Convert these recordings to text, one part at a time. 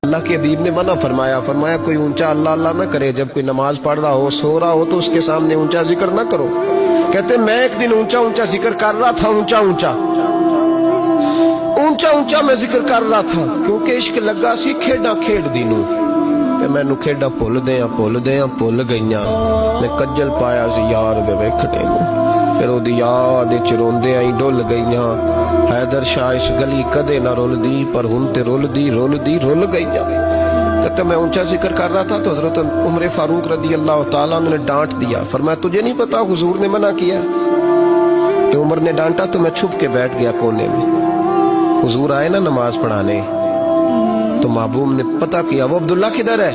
اللہ کے حبیب نے منع فرمایا، فرمایا کوئی اونچا اللہ اللہ نہ کرے، جب کوئی نماز پڑھ رہا ہو سو رہا ہو تو اس کے سامنے اونچا ذکر نہ کرو۔ کہتے میں ایک دن اونچا اونچا ذکر کر رہا تھا، اونچا اونچا میں ذکر کر رہا تھا، کیونکہ عشق لگا سی کھیڈاں کھیڈ دی نوں تے مینوں کھیڈاں بھل گئیاں، میں کجل پایا سی یار دے ویکھنے نوں، پھر او دی یاد وچ روندے آئی ڈل گئیاں، حیدر شاہ اس گلی کدے نہ رول دی، پر ہن تے رول گئیاں۔ کہتے میں اونچا ذکر کر رہا تھا تو حضرت عمر فاروق رضی اللہ تعالیٰ عنہ نے ڈانٹ دیا، فرمایا تجھے نہیں پتا حضور نے منع کیا؟ تو عمر نے ڈانٹا تو میں چھپ کے بیٹھ گیا کونے میں۔ حضور آئے نا نماز پڑھانے تو محبوب نے پتہ کیا وہ عبداللہ کدھر ہے؟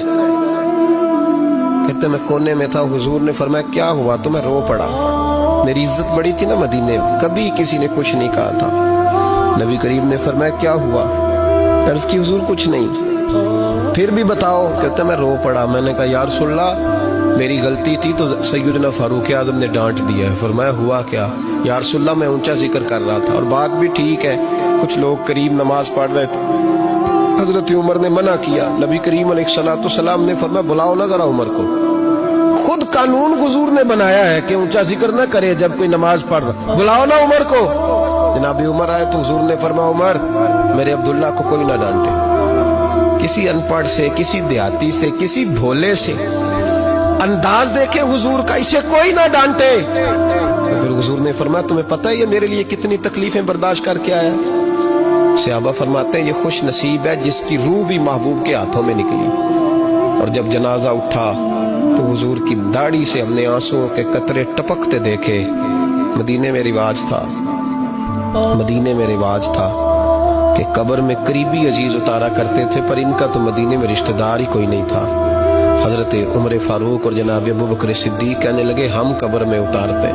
کہتے میں کونے میں تھا، حضور نے فرمایا کیا ہوا؟ تو میں رو پڑا، میری عزت بڑی تھی نا مدینے میں، کبھی کسی نے کچھ نہیں کہا تھا۔ نبی کریم نے فرمایا کیا ہوا؟ عرض کی حضور کچھ نہیں۔ پھر بھی بتاؤ؟ کہتا میں رو پڑا، میں نے کہا یا رسول اللہ میری غلطی تھی تو سیدنا فاروق اعظم نے ڈانٹ دیا ہے۔ فرمایا ہوا کیا؟ یا رسول اللہ میں اونچا ذکر کر رہا تھا، اور بات بھی ٹھیک ہے، کچھ لوگ قریب نماز پڑھ رہے تھے، حضرت عمر نے منع کیا، نبی کریم علیہ السلام نے فرمایا بلاؤ نہ ذرا عمر کو۔ خود قانون حضور نے بنایا ہے کہ اونچا ذکر نہ کرے جب کوئی نماز پڑھ رہا، بلاؤ نا عمر کو۔ جناب عمر آئے تو حضور نے فرمایا عمر میرے عبداللہ کو کوئی نہ ڈانٹے، کسی ان پڑھ سے، کسی دیہاتی سے، کسی بھولے سے انداز دیکھے حضور کا، اسے کوئی نہ ڈانٹے۔ پھر حضور نے فرمایا تمہیں پتہ ہے یہ میرے لیے کتنی تکلیفیں برداشت کر کے آیا؟ صحابہ فرماتے ہیں یہ خوش نصیب ہے جس کی روح بھی محبوب کے ہاتھوں میں نکلی۔ اور جب جنازہ اٹھا تو حضور کی داڑھی سے ہم نے آنسوں کے قطرے ٹپکتے دیکھے۔ مدینے میں رواج تھا کہ قبر میں قریبی عزیز اتارا کرتے تھے، پر ان کا تو مدینے میں رشتہ دار ہی کوئی نہیں تھا۔ حضرت عمر فاروق اور جناب ابو بکر صدیق کہنے لگے ہم قبر میں اتارتے۔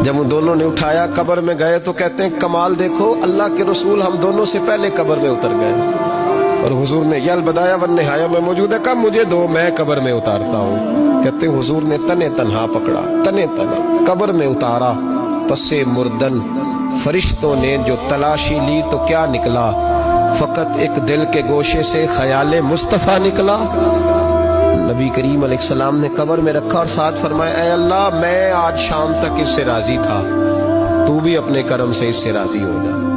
جب ان دونوں نے اٹھایا قبر میں گئے تو کہتے ہیں کمال دیکھو اللہ کے رسول ہم دونوں سے پہلے قبر میں اتر گئے، اور حضور نے یہ البدایہ والنہایہ میں موجود ہے، کب مجھے دو میں قبر میں اتارتا ہوں۔ کہتے ہیں حضور نے تنے تنہا پکڑا، تنے تنہا قبر میں اتارا، پسے مردن فرشتوں نے جو تلاشی لی تو کیا نکلا؟ فقط ایک دل کے گوشے سے خیال مصطفیٰ نکلا۔ نبی کریم علیہ السلام نے قبر میں رکھا اور ساتھ فرمایا اے اللہ میں آج شام تک اس سے راضی تھا، تو بھی اپنے کرم سے اس سے راضی ہو جا۔